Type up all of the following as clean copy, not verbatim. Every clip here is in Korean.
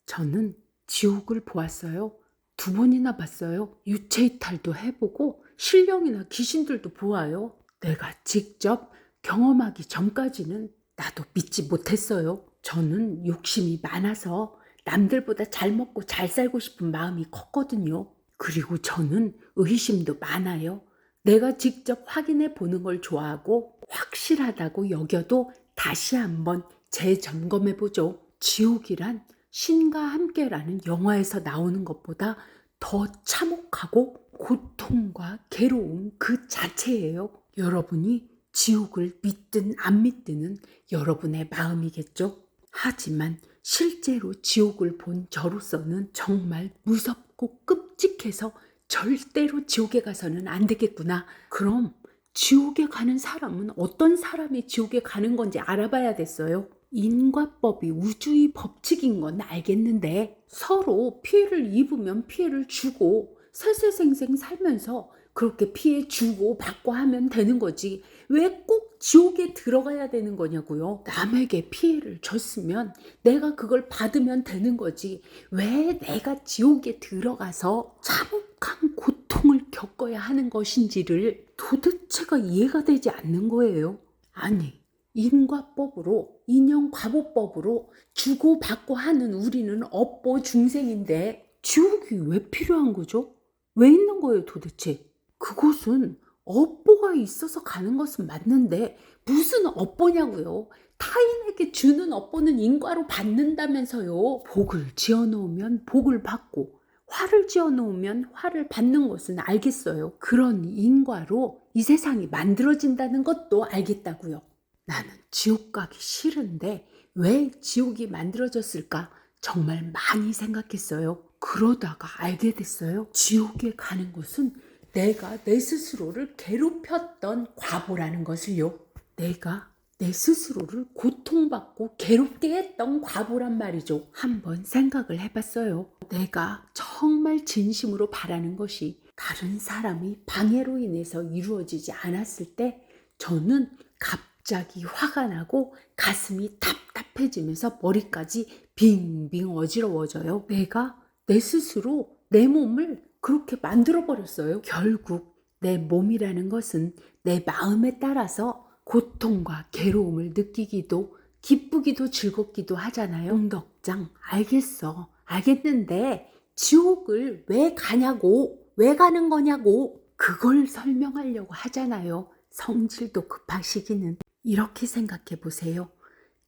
저는 지옥을 보았어요. 2번이나 봤어요. 유체이탈도 해보고 신령이나 귀신들도 보아요. 내가 직접 경험하기 전까지는 나도 믿지 못했어요. 저는 욕심이 많아서 남들보다 잘 먹고 잘 살고 싶은 마음이 컸거든요. 그리고 저는 의심도 많아요. 내가 직접 확인해 보는 걸 좋아하고 확실하다고 여겨도 다시 한번 재점검해 보죠. 지옥이란 신과 함께라는 영화에서 나오는 것보다 더 참혹하고 고통과 괴로움 그 자체예요. 여러분이 지옥을 믿든 안 믿든은 여러분의 마음이겠죠. 하지만 실제로 지옥을 본 저로서는 정말 무섭고 끔찍해서 절대로 지옥에 가서는 안 되겠구나. 그럼 지옥에 가는 사람은 어떤 사람이 지옥에 가는 건지 알아봐야 됐어요. 인과법이 우주의 법칙인 건 알겠는데 서로 피해를 입으면 피해를 주고 세세생생 살면서 그렇게 피해 주고 받고 하면 되는 거지 왜 꼭 지옥에 들어가야 되는 거냐고요. 남에게 피해를 줬으면 내가 그걸 받으면 되는 거지 왜 내가 지옥에 들어가서 참혹한 고통을 겪어야 하는 것인지를 도대체가 이해가 되지 않는 거예요. 아니 인과법으로 인연과보법으로 주고받고 하는 우리는 업보 중생인데 지옥이 왜 필요한 거죠? 왜 있는 거예요 도대체? 그곳은 업보가 있어서 가는 것은 맞는데 무슨 업보냐고요? 타인에게 주는 업보는 인과로 받는다면서요. 복을 지어놓으면 복을 받고 화를 지어놓으면 화를 받는 것은 알겠어요. 그런 인과로 이 세상이 만들어진다는 것도 알겠다고요. 나는 지옥 가기 싫은데 왜 지옥이 만들어졌을까 정말 많이 생각했어요. 그러다가 알게 됐어요. 지옥에 가는 것은 내가 내 스스로를 괴롭혔던 과보라는 것을요. 내가 내 스스로를 고통받고 괴롭게 했던 과보란 말이죠. 한번 생각을 해봤어요. 내가 정말 진심으로 바라는 것이 다른 사람의 방해로 인해서 이루어지지 않았을 때 저는 갑자기 화가 나고 가슴이 답답해지면서 머리까지 빙빙 어지러워져요. 내가 내 스스로 내 몸을 그렇게 만들어버렸어요. 결국 내 몸이라는 것은 내 마음에 따라서 고통과 괴로움을 느끼기도 기쁘기도 즐겁기도 하잖아요. 홍덕장 알겠어. 알겠는데 지옥을 왜 가냐고 왜 가는 거냐고 그걸 설명하려고 하잖아요. 성질도 급하시기는. 이렇게 생각해 보세요.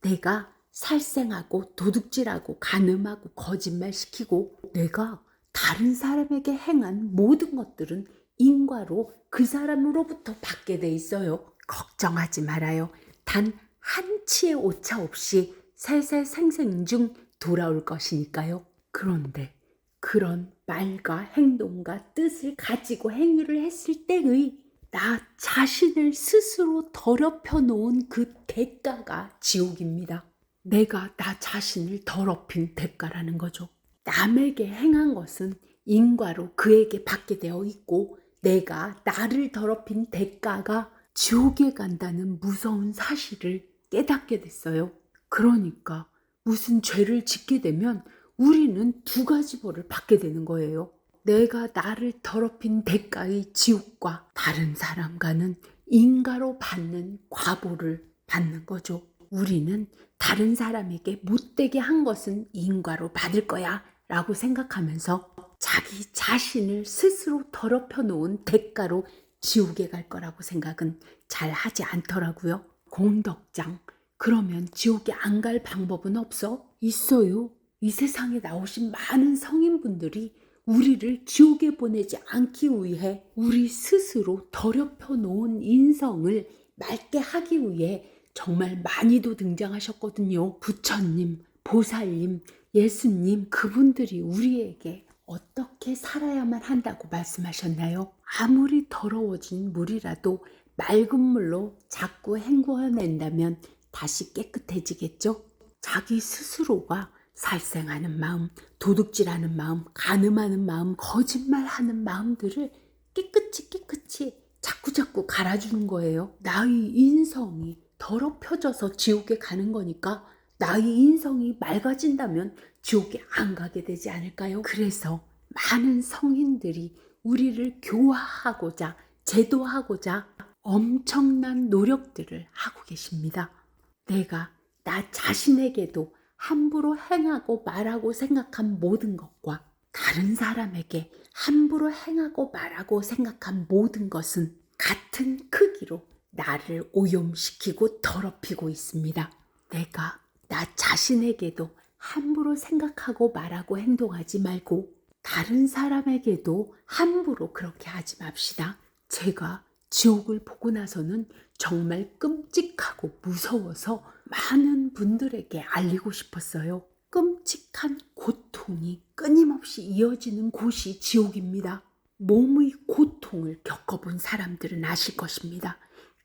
내가 살생하고 도둑질하고 간음하고 거짓말시키고 내가 다른 사람에게 행한 모든 것들은 인과로 그 사람으로부터 받게 돼 있어요. 걱정하지 말아요. 단 한 치의 오차 없이 살살생생 중 돌아올 것이니까요. 그런데 그런 말과 행동과 뜻을 가지고 행위를 했을 때의 나 자신을 스스로 더럽혀 놓은 그 대가가 지옥입니다. 내가 나 자신을 더럽힌 대가라는 거죠. 남에게 행한 것은 인과로 그에게 받게 되어 있고 내가 나를 더럽힌 대가가 지옥에 간다는 무서운 사실을 깨닫게 됐어요. 그러니까 무슨 죄를 짓게 되면 우리는 2가지 벌을 받게 되는 거예요. 내가 나를 더럽힌 대가의 지옥과 다른 사람과는 인과로 받는 과보를 받는 거죠. 우리는 다른 사람에게 못되게 한 것은 인과로 받을 거야 라고 생각하면서 자기 자신을 스스로 더럽혀 놓은 대가로 지옥에 갈 거라고 생각은 잘 하지 않더라고요. 공덕장, 그러면 지옥에 안 갈 방법은 없어? 있어요. 이 세상에 나오신 많은 성인분들이 우리를 지옥에 보내지 않기 위해 우리 스스로 더럽혀 놓은 인성을 맑게 하기 위해 정말 많이도 등장하셨거든요. 부처님, 보살님, 예수님, 그분들이 우리에게 어떻게 살아야만 한다고 말씀하셨나요? 아무리 더러워진 물이라도 맑은 물로 자꾸 헹궈낸다면 다시 깨끗해지겠죠? 자기 스스로가 살생하는 마음, 도둑질하는 마음, 간음하는 마음, 거짓말하는 마음들을 깨끗이 자꾸자꾸 갈아주는 거예요. 나의 인성이 더럽혀져서 지옥에 가는 거니까 나의 인성이 맑아진다면 지옥에 안 가게 되지 않을까요? 그래서 많은 성인들이 우리를 교화하고자, 제도하고자 엄청난 노력들을 하고 계십니다. 내가 나 자신에게도 함부로 행하고 말하고 생각한 모든 것과 다른 사람에게 함부로 행하고 말하고 생각한 모든 것은 같은 크기로 나를 오염시키고 더럽히고 있습니다. 내가 나 자신에게도 함부로 생각하고 말하고 행동하지 말고 다른 사람에게도 함부로 그렇게 하지 맙시다. 제가 지옥을 보고 나서는 정말 끔찍하고 무서워서 많은 분들에게 알리고 싶었어요. 끔찍한 고통이 끊임없이 이어지는 곳이 지옥입니다. 몸의 고통을 겪어본 사람들은 아실 것입니다.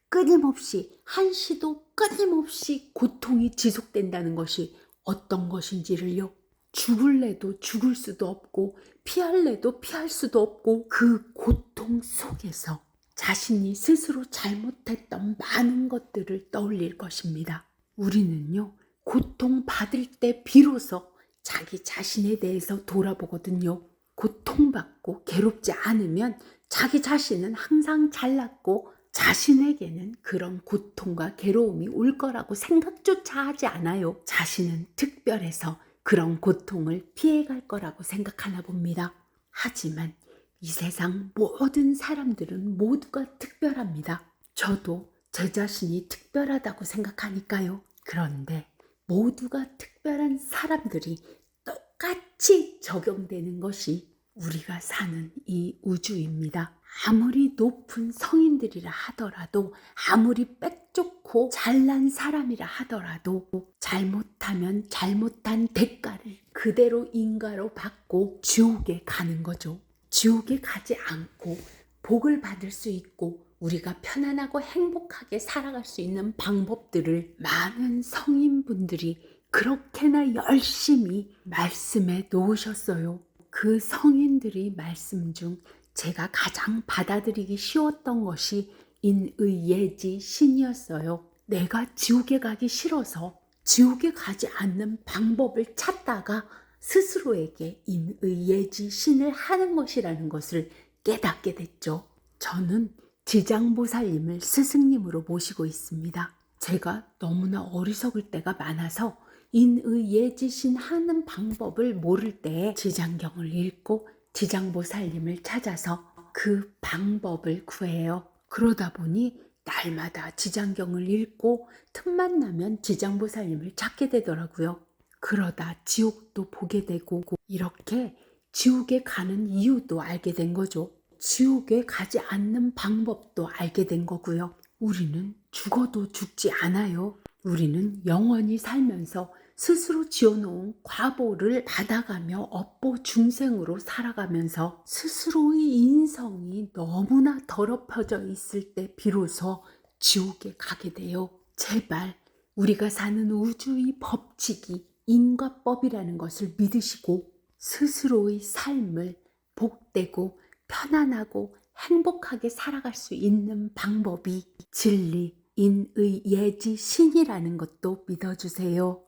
끊임없이 한시도 끊임없이 고통이 지속된다는 것이 어떤 것인지를요. 죽을래도 죽을 수도 없고 피할래도 피할 수도 없고 그 고통 속에서 자신이 스스로 잘못했던 많은 것들을 떠올릴 것입니다. 우리는요, 고통받을 때 비로소 자기 자신에 대해서 돌아보거든요. 고통받고 괴롭지 않으면 자기 자신은 항상 잘났고 자신에게는 그런 고통과 괴로움이 올 거라고 생각조차 하지 않아요. 자신은 특별해서 그런 고통을 피해갈 거라고 생각하나 봅니다. 하지만 이 세상 모든 사람들은 모두가 특별합니다. 저도 제 자신이 특별하다고 생각하니까요. 그런데 모두가 특별한 사람들이 똑같이 적용되는 것이 우리가 사는 이 우주입니다. 아무리 높은 성인들이라 하더라도, 아무리 빽좋고 잘난 사람이라 하더라도 잘못하면 잘못한 대가를 그대로 인가로 받고 지옥에 가는 거죠. 지옥에 가지 않고 복을 받을 수 있고 우리가 편안하고 행복하게 살아갈 수 있는 방법들을 많은 성인분들이 그렇게나 열심히 말씀해 놓으셨어요. 그 성인들의 말씀 중 제가 가장 받아들이기 쉬웠던 것이 인의예지 신이었어요. 내가 지옥에 가기 싫어서 지옥에 가지 않는 방법을 찾다가 스스로에게 인의예지 신을 하는 것이라는 것을 깨닫게 됐죠. 저는 지장보살님을 스승님으로 모시고 있습니다. 제가 너무나 어리석을 때가 많아서 인의예지신 하는 방법을 모를 때에 지장경을 읽고 지장보살님을 찾아서 그 방법을 구해요. 그러다 보니 날마다 지장경을 읽고 틈만 나면 지장보살님을 찾게 되더라고요. 그러다 지옥도 보게 되고 이렇게 지옥에 가는 이유도 알게 된 거죠. 지옥에 가지 않는 방법도 알게 된 거고요. 우리는 죽어도 죽지 않아요. 우리는 영원히 살면서 스스로 지어놓은 과보를 받아가며 업보 중생으로 살아가면서 스스로의 인성이 너무나 더럽혀져 있을 때 비로소 지옥에 가게 돼요. 제발 우리가 사는 우주의 법칙이 인과법이라는 것을 믿으시고 스스로의 삶을 복되고 편안하고 행복하게 살아갈 수 있는 방법이 진리, 인의, 예지, 신이라는 것도 믿어주세요.